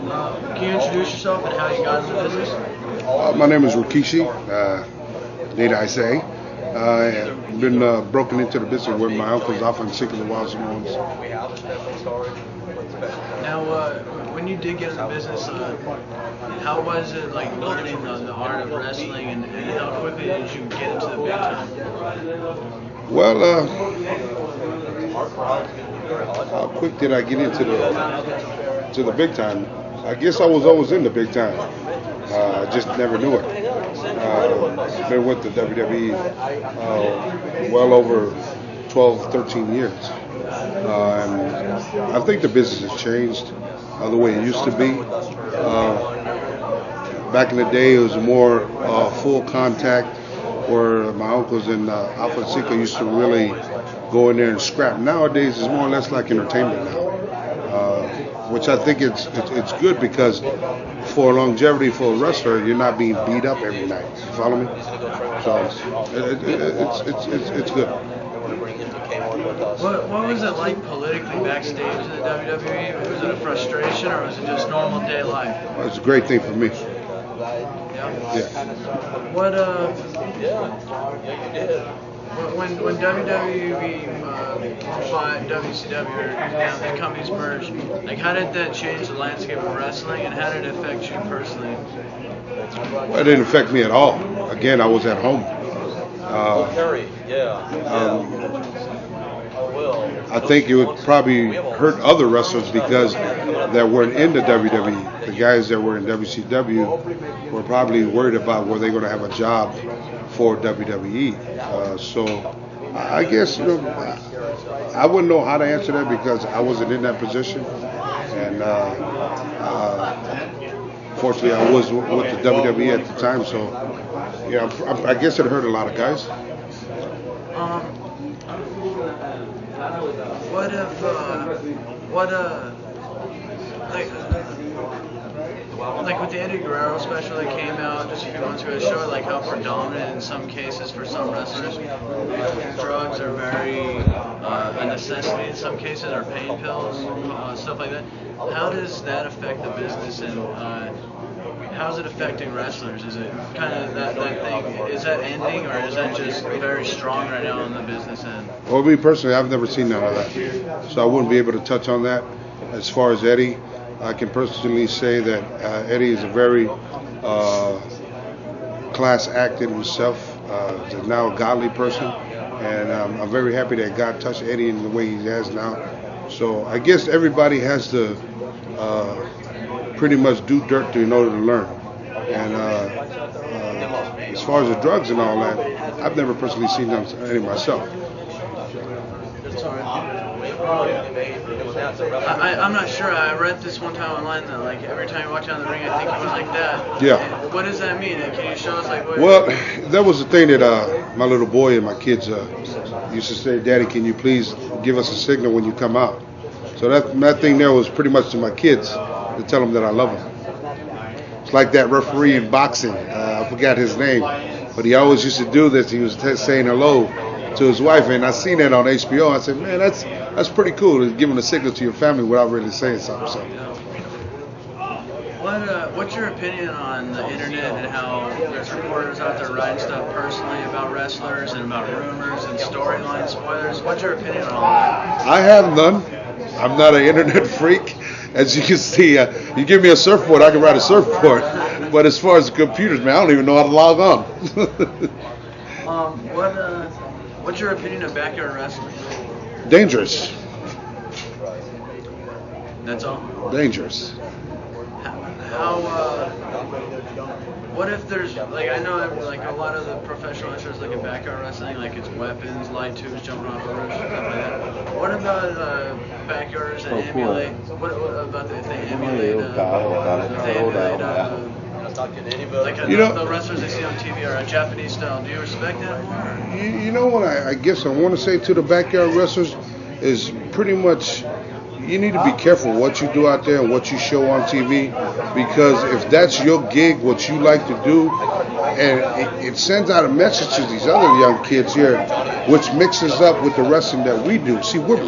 Can you introduce yourself and how you got into the business? My name is Rikishi, need I say. I've been broken into the business with my uncles off on Sickle Wild Samoans. Now, when you did get in the business, how was it like learning the art of wrestling, and how quickly did you get into the big time? Well, how quick did I get into the big time? I guess I was always in the big time. I just never knew it. Been with the WWE well over 12, 13 years. And I think the business has changed the way it used to be. Back in the day, it was more full contact, where my uncles in Alpha Seca used to really go in there and scrap. Nowadays, it's more or less like entertainment now. Which I think it's good, because for longevity for a wrestler, you're not being beat up every night. You follow me? So it's good. What was it like politically backstage in the WWE? Was it a frustration, or was it just normal day life? Well, it's a great thing for me. Yeah. What when WWE bought WCW, or the companies merged, like how did that change the landscape of wrestling, and how did it affect you personally? Well, it didn't affect me at all. Again, I was at home. I think it would probably hurt other wrestlers because that weren't in the WWE. The guys that were in WCW were probably worried about were they going to have a job for WWE. So I guess I wouldn't know how to answer that, because I wasn't in that position. And fortunately, I was with the WWE at the time. So yeah, I guess it hurt a lot of guys. Like with the Eddie Guerrero special that came out just a few months ago, it showed like how predominant in some cases for some wrestlers, drugs are very a necessity in some cases, or pain pills, stuff like that. How does that affect the business, and how's it affecting wrestlers? Is it kind of that thing, is that ending, or is that just very strong right now on the business end? Well, me personally, I've never seen none of that, so I wouldn't be able to touch on that. As far as Eddie, I can personally say that Eddie is a very class act in himself. He's now a godly person, and I'm very happy that God touched Eddie in the way he has now. So I guess everybody has to pretty much do dirt in order to learn. And as far as the drugs and all that, I've never personally seen any myself. I'm not sure. I read this one time online that like every time you walk down the ring, I think it was like that. Yeah. What does that mean? Can you show us like what? Well, that was the thing that my little boy and my kids used to say, "Daddy, can you please give us a signal when you come out?" So that thing there was pretty much to my kids, to tell them that I love them. It's like that referee in boxing. I forgot his name, but he always used to do this. He was saying hello to his wife, and I seen that on HBO. I said, man, that's pretty cool, to giving a signal to your family without really saying something. So. What's your opinion on the internet and how there's reporters out there writing stuff personally about wrestlers and about rumors and storyline spoilers? What's your opinion on all that? I have none. I'm not an internet freak. As you can see, you give me a surfboard, I can ride a surfboard. But as far as the computers, man, I don't even know how to log on. What's your opinion of backyard wrestling? Dangerous. That's all? Dangerous. What if there's, like, I know like a lot of the professional wrestlers look at backyard wrestling like it's weapons, light tubes, jumping off the roof, stuff like that. What about backyarders that emulate, what about if they emulate, the wrestlers they see on TV are a Japanese style? Do you respect that more? You know what I guess I want to say to the backyard wrestlers is pretty much, you need to be careful what you do out there and what you show on TV, because if that's your gig, what you like to do, and it sends out a message to these other young kids here, which mixes up with the wrestling that we do. See, we're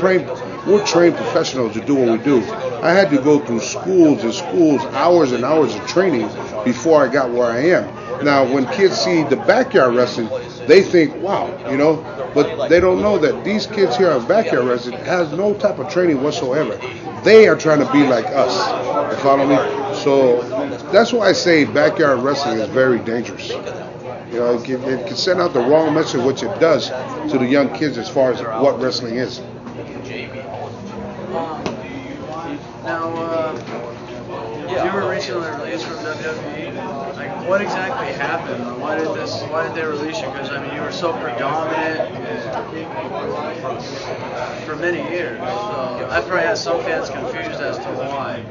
we're trained professionals to do what we do. I had to go through schools and schools, hours and hours of training before I got where I am. Now, when kids see the backyard wrestling, they think, wow, but they don't know that these kids here at backyard wrestling has no type of training whatsoever. They are trying to be like us. You follow me? So that's why I say backyard wrestling is very dangerous. It can send out the wrong message, which it does to the young kids as far as what wrestling is. Now, you were recently released from WWE. Like, what exactly happened? Why did they release you? Because you were so predominant for many years. So I probably had some fans confused as to why.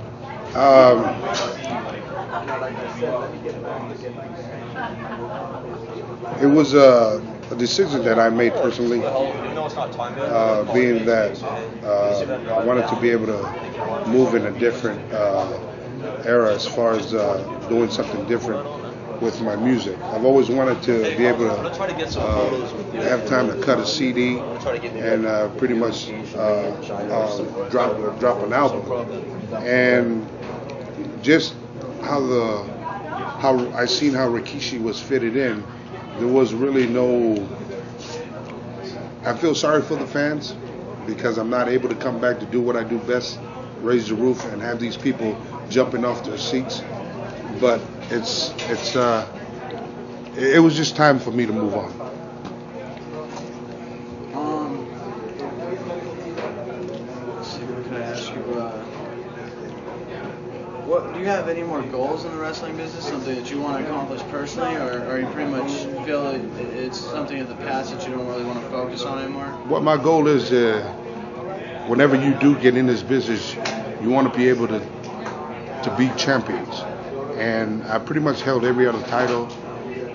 It was a decision that I made personally, being that I wanted to be able to move in a different era as far as doing something different with my music. I've always wanted to be able to have time to cut a CD and pretty much drop an album. And just how I seen how Rikishi was fitted in, there was really no. I feel sorry for the fans because I'm not able to come back to do what I do best, raise the roof and have these people jumping off their seats. But it was just time for me to move on. Let's see, what could I ask you? What do you have any more goals in the wrestling business? Something that you want to accomplish personally, or you pretty much feel like it's something of the past that you don't really want to focus on anymore? What my goal is, whenever you do get in this business, you want to be able to beat champions. And I pretty much held every other title,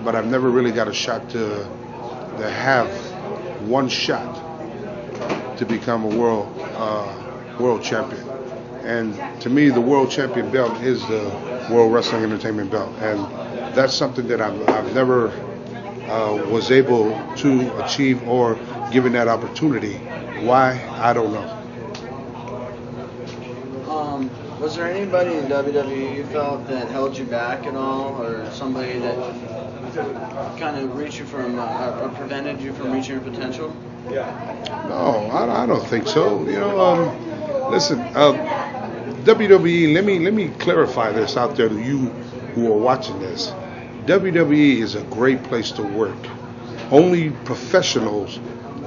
but I've never really got a shot to have one shot to become a world champion. And to me, the world champion belt is the World Wrestling Entertainment belt, and that's something that I've never was able to achieve or given that opportunity. Why? I don't know. Was there anybody in WWE you felt that held you back at all, or somebody that kind of reached you from, or prevented you from reaching your potential? No, I don't think so. Listen, WWE. Let me clarify this out there to you who are watching this. WWE is a great place to work. Only professionals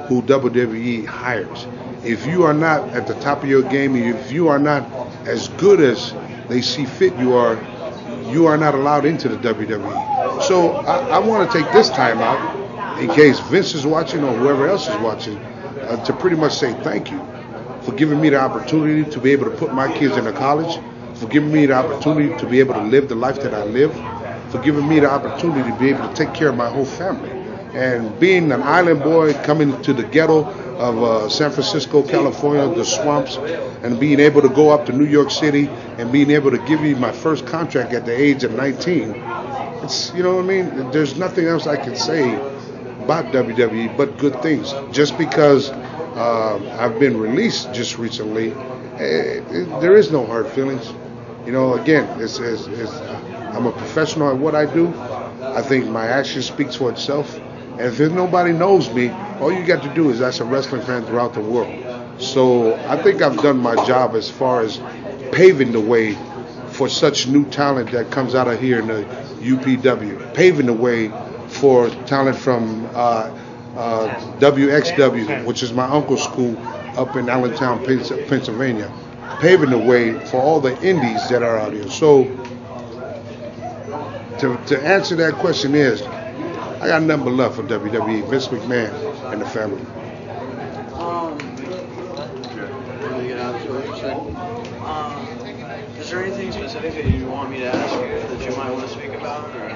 who WWE hires. If you are not at the top of your game, if you are not as good as they see fit you are not allowed into the WWE. So I want to take this time out, in case Vince is watching or whoever else is watching, to pretty much say thank you for giving me the opportunity to be able to put my kids into college, for giving me the opportunity to be able to live the life that I live, for giving me the opportunity to be able to take care of my whole family. And being an island boy coming to the ghetto of San Francisco, California, the swamps, and being able to go up to New York City and being able to give you my first contract at the age of 19, it's, you know what I mean? There's nothing else I can say about WWE but good things. Just because I've been released just recently, there is no hard feelings. Again, I'm a professional at what I do. I think my action speaks for itself. And if nobody knows me, all you got to do is ask a wrestling fan throughout the world. So I think I've done my job as far as paving the way for such new talent that comes out of here in the UPW, paving the way for talent from WXW, which is my uncle's school up in Allentown, Pennsylvania, paving the way for all the indies that are out here. So to answer that question is, I got nothing but love for WWE, Vince McMahon, and the family. Is there anything specific that you want me to ask you that you might want to speak about, or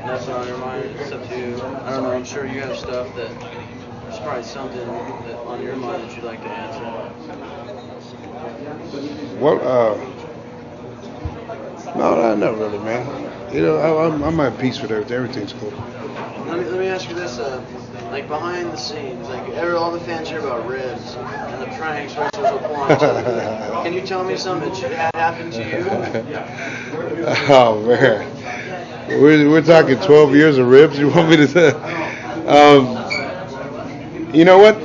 that's not on your mind? It's up to you. I don't know. I'm sure you have stuff there's probably something that on your mind that you'd like to answer. Well, no, not really, man. I'm at peace with everything. Everything's cool. Let me ask you this. like behind the scenes, like all the fans hear about ribs and the pranks wrestlers will pull on each other. Can you tell me something that had happened to you? Oh man, we're talking 12 years of ribs. You want me to say? You know what?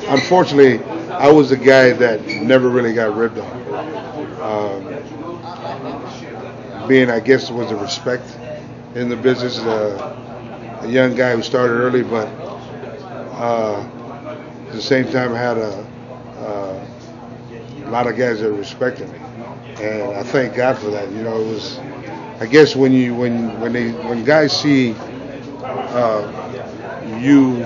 Unfortunately, I was the guy that never really got ribbed on. Being, I guess, was a respect in the business. A young guy who started early, but at the same time, I had a lot of guys that respected me, and I thank God for that. You know, it was, I guess, when guys see you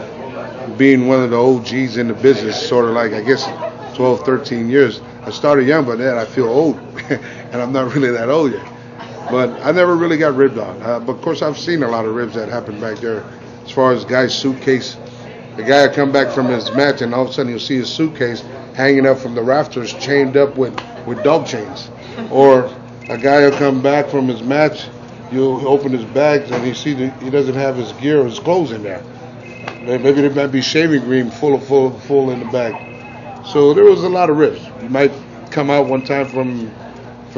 being one of the OGs in the business, sort of like, I guess, 12, 13 years. I started young, but then I feel old, and I'm not really that old yet. But I never really got ribbed on. But of course, I've seen a lot of ribs that happened back there. As far as guy's suitcase, the guy will come back from his match, and all of a sudden you'll see his suitcase hanging up from the rafters, chained up with dog chains. Or a guy will come back from his match, you'll open his bags, and you see that he doesn't have his gear or his clothes in there. Maybe there might be shaving cream full in the bag. So there was a lot of ribs. You might come out one time from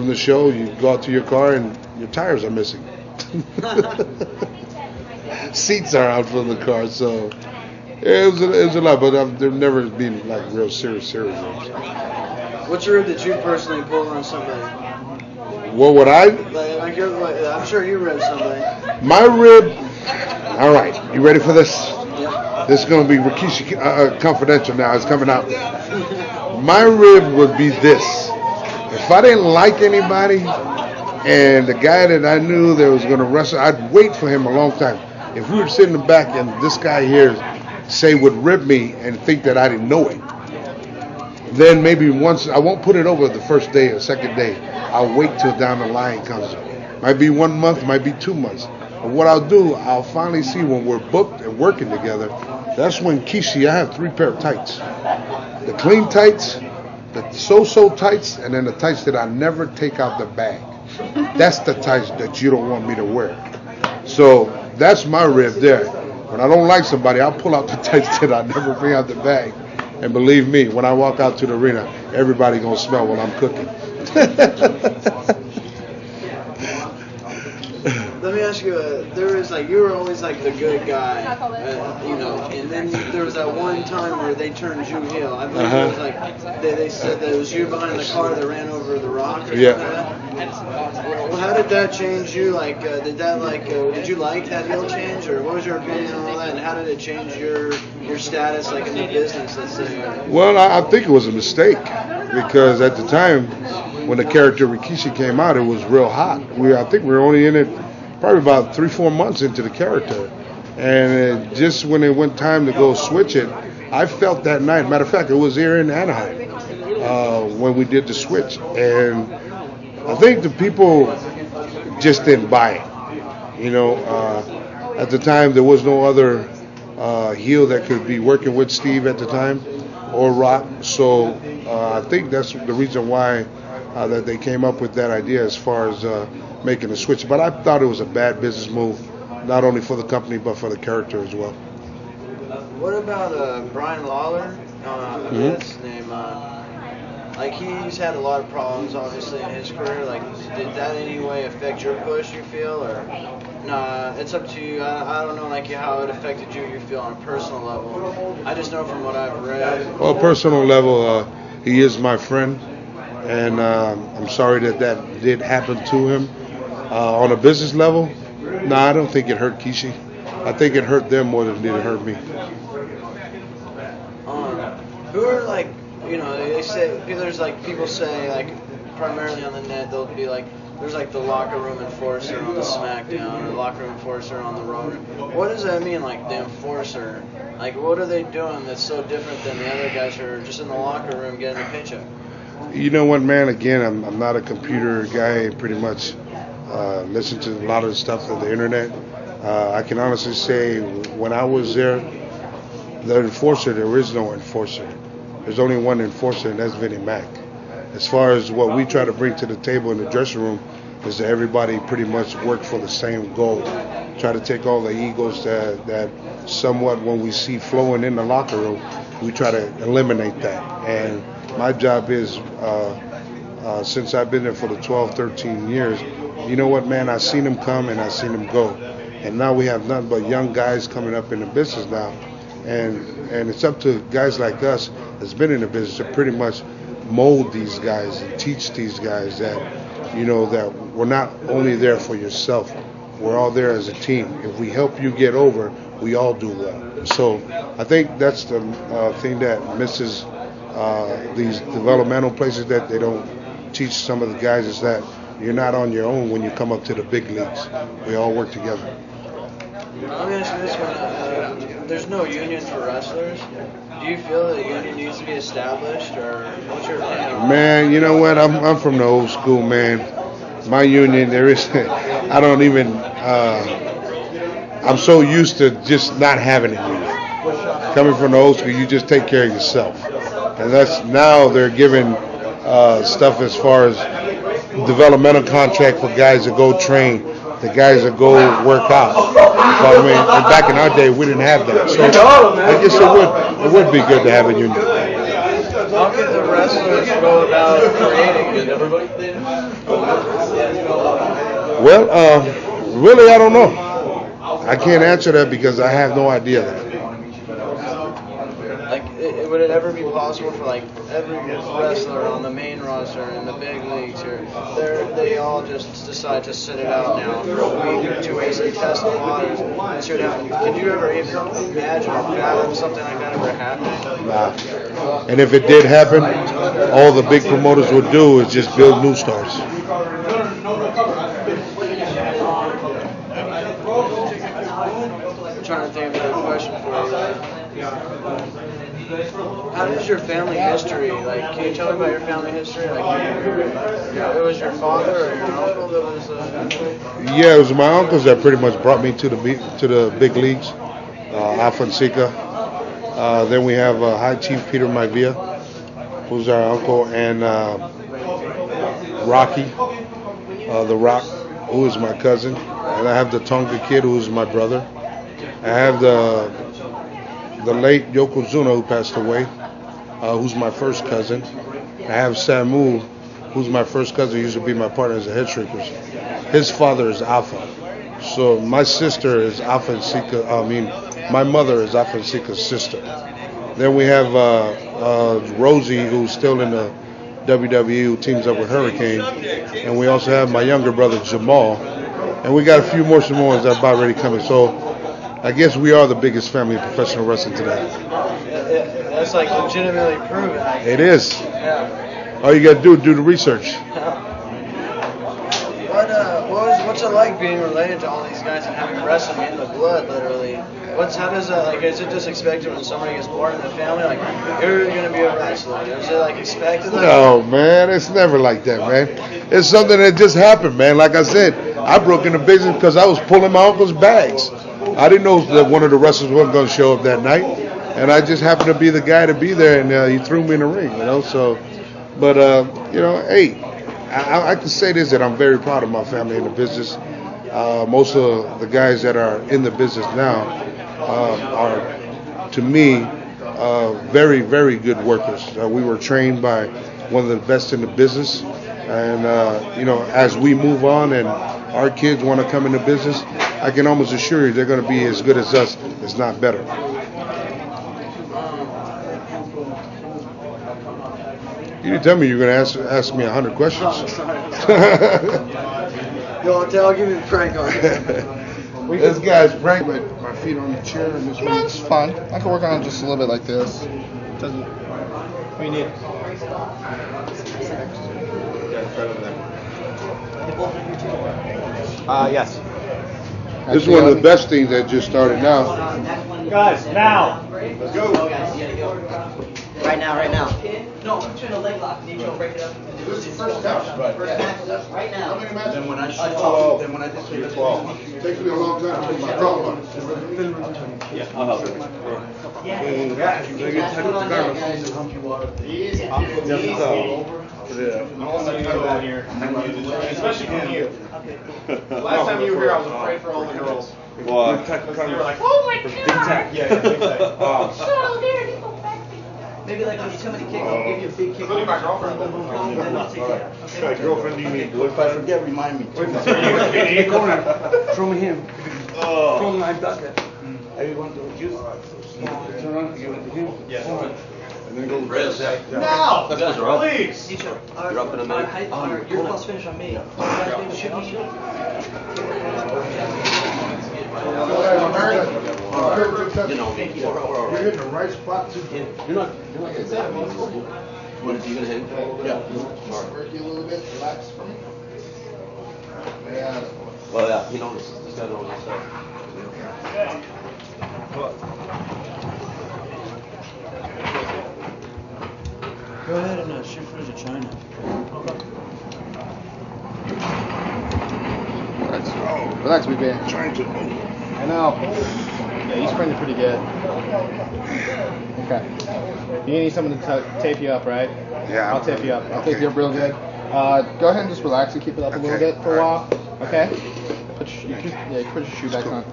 the show, you go out to your car and your tires are missing. Seats are out from the car, so it was a lot, but there've never been like real serious ribs. What's a rib that you personally pulled on somebody? What would I? I'm sure you ribbed somebody. My rib. All right, you ready for this? Yep. This is going to be Rikishi confidential now. It's coming out. My rib would be this. If I didn't like anybody and the guy that I knew that was going to wrestle, I'd wait for him a long time. If we were sitting in the back and this guy here would rib me and think that I didn't know it, then maybe once, I won't put it over the first day or second day. I'll wait till down the line comes. Might be 1 month, might be 2 months. But what I'll do, I'll finally see when we're booked and working together. That's when Kishi, I have 3 pair of tights. The clean tights, the so-so tights, and then the tights that I never take out the bag. That's the tights that you don't want me to wear. So that's my rib there. When I don't like somebody, I'll pull out the tights that I never bring out the bag. And believe me, when I walk out to the arena, everybody gonna smell what I'm cooking. Let me ask you, there was like, you were always like the good guy, you know, and then there was that one time where they turned you heel. I believe it was like, they said that it was you behind the car that ran over the rock or something like that. Well, how did that change you? Like, did you like that heel change, or what was your opinion on all that, and how did it change your status, like in the business, let's say? Well, I think it was a mistake, because at the time, when the character Rikishi came out, it was real hot. I think we were only in it probably about 3-4 months into the character. And just when it went time to go switch it, I felt that night, matter of fact, it was here in Anoa'i when we did the switch. And I think the people just didn't buy it. You know, at the time, there was no other heel that could be working with Steve at the time, or Rock. So I think that's the reason why that they came up with that idea as far as making a switch. But I thought it was a bad business move, not only for the company but for the character as well. What about Brian Lawler? That's his name. Like, he's had a lot of problems, obviously, in his career. Like, did that in any way affect your push, you feel? Or, nah, it's up to you. I don't know, like, how it affected you, feel, on a personal level. I just know from what I've read. Well, personal level, he is my friend. And I'm sorry that did happen to him. On a business level, no, I don't think it hurt Kishi. I think it hurt them more than it hurt me. Who are, like, you know, they say, there's like, people say, like, primarily on the net, they'll be like, there's like the locker room enforcer on the SmackDown, or the locker room enforcer on the Raw. What does that mean, like, the enforcer? Like, what are they doing that's so different than the other guys who are just in the locker room getting a paycheck? You know what, man? Again, I'm not a computer guy. I pretty much listen to a lot of the stuff on the internet. I can honestly say, when I was there, the enforcer, there is no enforcer. There's only one enforcer, and that's Vinnie Mac. As far as what we try to bring to the table in the dressing room, is that everybody pretty much work for the same goal. Try to take all the egos that somewhat when we see flowing in the locker room, we try to eliminate that. And my job is, since I've been there for the 12, 13 years, you know what, man, I've seen them come and I've seen them go. And now we have nothing but young guys coming up in the business now. And it's up to guys like us that's been in the business to pretty much mold these guys and teach these guys that, you know, that we're not only there for yourself, we're all there as a team. If we help you get over, we all do well. So I think that's the thing that misses these developmental places, that they don't teach some of the guys, is that you're not on your own when you come up to the big leagues. We all work together. Let me ask you this one. There's no union for wrestlers. Do you feel that a union needs to be established, or what's your opinion? Man, you know what? I'm from the old school, man. My union, there is, I don't even, I'm so used to just not having a union. Coming from the old school, you just take care of yourself. And that's, now they're giving stuff as far as developmental contract for guys to go train, the guys that go work out. But I mean, and back in our day, we didn't have that. So I guess it would be good to have a union. How can the wrestlers go about creating it? Well, really, I don't know. I can't answer that because I have no idea. Would it ever be possible for like every wrestler on the main roster in the big leagues, or they all just decide to sit it out now for a week or 2 weeks and test the waters and see what happens? Can you ever even imagine or fathom something like that ever happening? Nah. And if it did happen, all the big promoters would do is just build new stars. I'm trying to think of a question for you. How does your family history, like, can you tell me about your family history? Like, it was your father or your uncle that was... Yeah, it was my uncles that pretty much brought me to the big leagues, Alpha and Sika. Then we have High Chief Peter Maivia, who's our uncle, and Rocky, The Rock, who is my cousin. And I have the Tonga Kid, who is my brother. I have the late Yokozuna, who passed away, who's my first cousin. I have Samu, who's my first cousin, who used to be my partner as a head shrinkers. His father is Alpha. So my sister is Alpha and Sika, my mother is Alpha and Sika's sister. Then we have Rosie, who's still in the WWE, who teams up with Hurricane. And we also have my younger brother, Jamal. And we got a few more Samoans that are about ready coming. So I guess we are the biggest family of professional wrestling today. That's like legitimately proven. It is. Yeah. All you got to do the research. What's it like being related to all these guys and having wrestling in the blood, literally? How does that, like, is it just expected when somebody gets born in the family, like, you're going to be a wrestler? Is it, like, expected? No, man, it's never like that, man. It's something that just happened, man. Like I said, I broke into business because I was pulling my uncle's bags. I didn't know that one of the wrestlers wasn't going to show up that night, and I just happened to be the guy to be there, and he threw me in the ring, you know. So, but you know, hey, I can say this, that I'm very proud of my family in the business. Most of the guys that are in the business now are, to me, very, very good workers. We were trained by one of the best in the business, and you know, as we move on and our kids want to come into business, I can almost assure you they're going to be as good as us, if not better. You didn't tell me you were going to ask me 100 questions. I'll give you a prank on it. This guy's prank. My feet on the chair. And this no, it's fine. I can work on it just a little bit like this. Doesn't. What do you need? Yes. This is one of the best things that just started now. Guys, now. Let's go. Right now. No, I'm doing a leg lock. Need you to break it up. This is the first match. Right now. Then when I shoot 12, then when I just shoot 12. It takes me a long time to put my problem on. Yeah, I'll help you. Yeah. Yeah. Especially from you. Last time you were here, I was afraid for all the girls. Well, They were like, oh my god! Yeah, big time. Maybe like when you tell me to kick, I'll give you a big kick. Including my girlfriend. Boom, boom, boom, then I'll take you out. Okay? my girlfriend, do you mean boyfriend? If I forget, remind me. In the corner. Throw me him. Oh. Throw my bucket. Everyone to juice. Turn around, give it to him. Yes. And then go Riz. No! That's wrong. Please! Nicho, You're up in a minute. your close finish on me. Should be you. You know me. You're hitting the right spot too. You're not gonna hit? Yeah. Work you a little bit, relax for me. Yeah. Well, yeah, he knows. He's got to know his stuff. Go ahead and shoot for the China. Relax, big man. Trying to. I know. Yeah, he's sprinting pretty good. Okay. You need someone to tape you up, right? Yeah. I'll tape you up. I'll tape Okay. you up real good. Go ahead and just relax and keep it up a little Okay. bit for a while. All Okay? Put your shoe back on.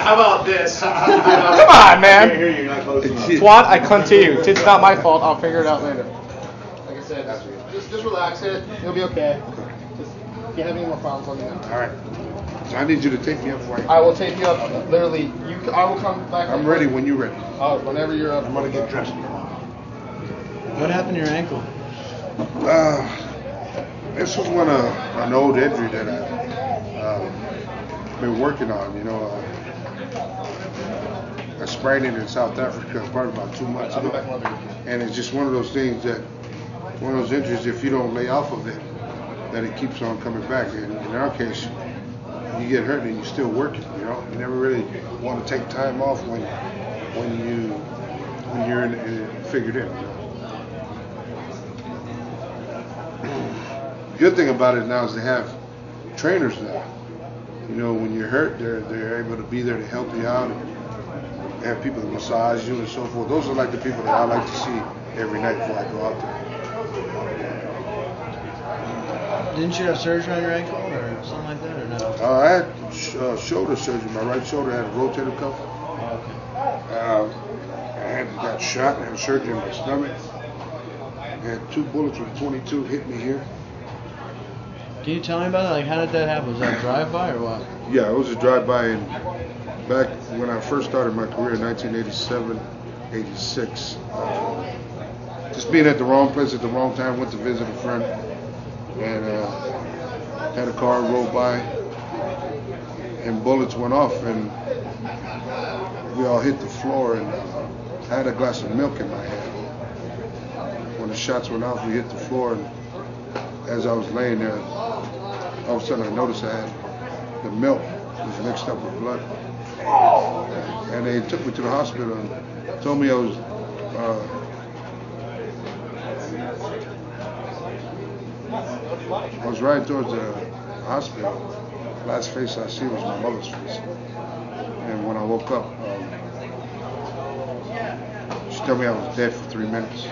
How about this? Come on, man. Twat, I clung to you. It's not my fault. I'll figure it out later. Like I said, just relax it. You'll be okay. Just, if you have any more problems, let me know. All right. So I need you to take me up right. I will tape you up. Literally, I will come back. I'm ready when you're ready. Whenever you're up. I'm gonna get dressed. What happened to your ankle? This was an old injury that I've been working on. You know, I sprained it in South Africa probably about 2 months ago, and it's just one of those things one of those injuries. If you don't lay off of it, that it keeps on coming back. And in our case, you get hurt and you're still working. You know, you never really want to take time off when you're figured in. You know? The good thing about it now is they have trainers now. You know, when you're hurt, they're able to be there to help you out, and they have people that massage you and so forth. Those are like the people that I like to see every night before I go out there. Didn't you have surgery on your ankle or something like that, or no? I had shoulder surgery. My right shoulder had a rotator cuff. Oh, I got shot and had surgery in my stomach. I had 2 bullets with 22 hit me here. okay. Can you tell me about that? Like, how did that happen? Was that a drive-by or what? Yeah, it was a drive-by, and back when I first started my career in 1987, 86. Just being at the wrong place at the wrong time, went to visit a friend, and had a car roll by, and bullets went off, and we all hit the floor, and I had a glass of milk in my hand. When the shots went off, we hit the floor, and as I was laying there, all of a sudden I noticed I had the milk was mixed up with blood. And they took me to the hospital and told me I was riding towards the hospital. Last face I see was my mother's face. And when I woke up, she told me I was dead for 3 minutes.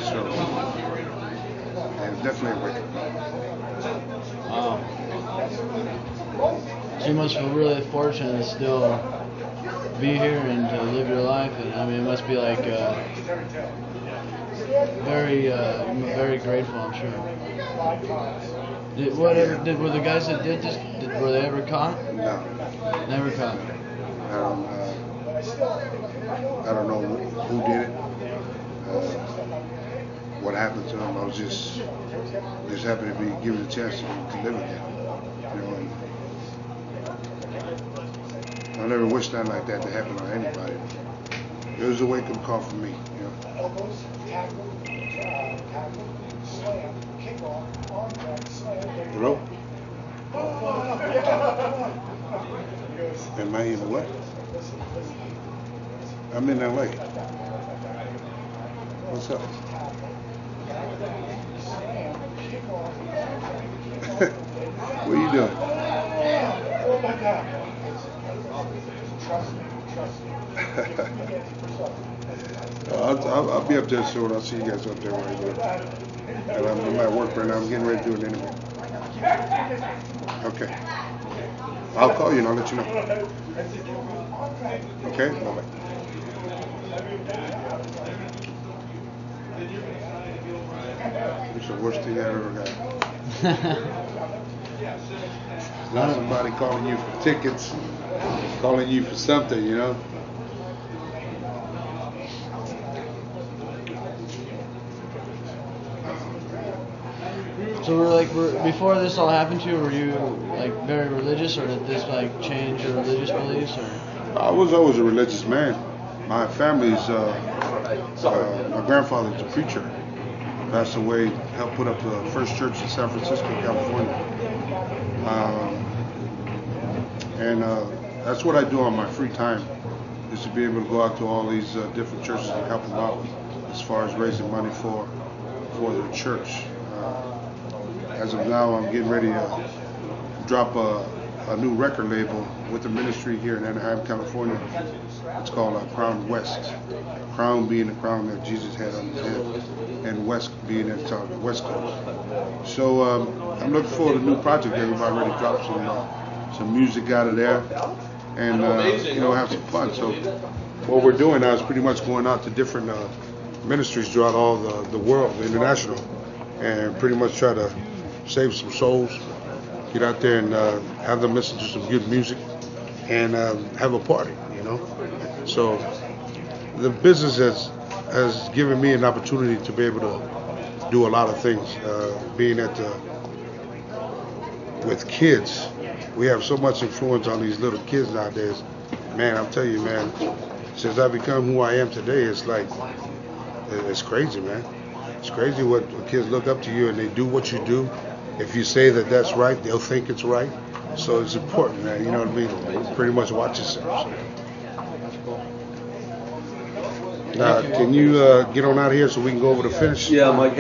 So it was definitely a wake-up call. Wow. So you must feel really fortunate to still be here and to live your life. And I mean, it must be like very grateful, I'm sure. Were the guys that did this? Were they ever caught? No. Never caught. I don't know who did it. What happened to them? I was just happy to be given a chance to live again. You know, and I never wished nothing like that to happen on anybody. It was a wake-up call for me. You know. Hello? Am I in what? I'm in LA. What's up? What are you doing? I'll be up there soon. I'll see you guys up there when I go. And I'm at work right now. I'm getting ready to do an interview. Okay. I'll call you and I'll let you know. Okay? Bye-bye. It's the worst thing I ever got. Not somebody calling you for tickets, calling you for something, you know. So before this all happened to you, were you like very religious, or did this like change your religious beliefs? Or I was always a religious man. My family's, my grandfather's a preacher. Passed away, helped put up the first church in San Francisco, California. That's what I do on my free time, is to be able to go out to all these different churches and help them out as far as raising money for the church. As of now, I'm getting ready to drop a new record label with the ministry here in Anaheim, California. It's called Crown West. Crown being the crown that Jesus had on his head, and West being at the West Coast. So I'm looking forward to a new project that we've already dropped some music out of there, and have some fun. So what we're doing now is pretty much going out to different ministries throughout all the world, the international, and pretty much try to save some souls, get out there and have them listen to some good music, and have a party, you know. So the business has given me an opportunity to be able to do a lot of things. Being with kids, we have so much influence on these little kids nowadays. Man, I'm telling you, man, since I've become who I am today, it's like, it's crazy, man. It's crazy what kids look up to you and they do what you do. If you say that that's right, they'll think it's right. So it's important, man. You know what I mean? Pretty much watch yourself. Can you get on out of here so we can go over to finish? Yeah, Mike.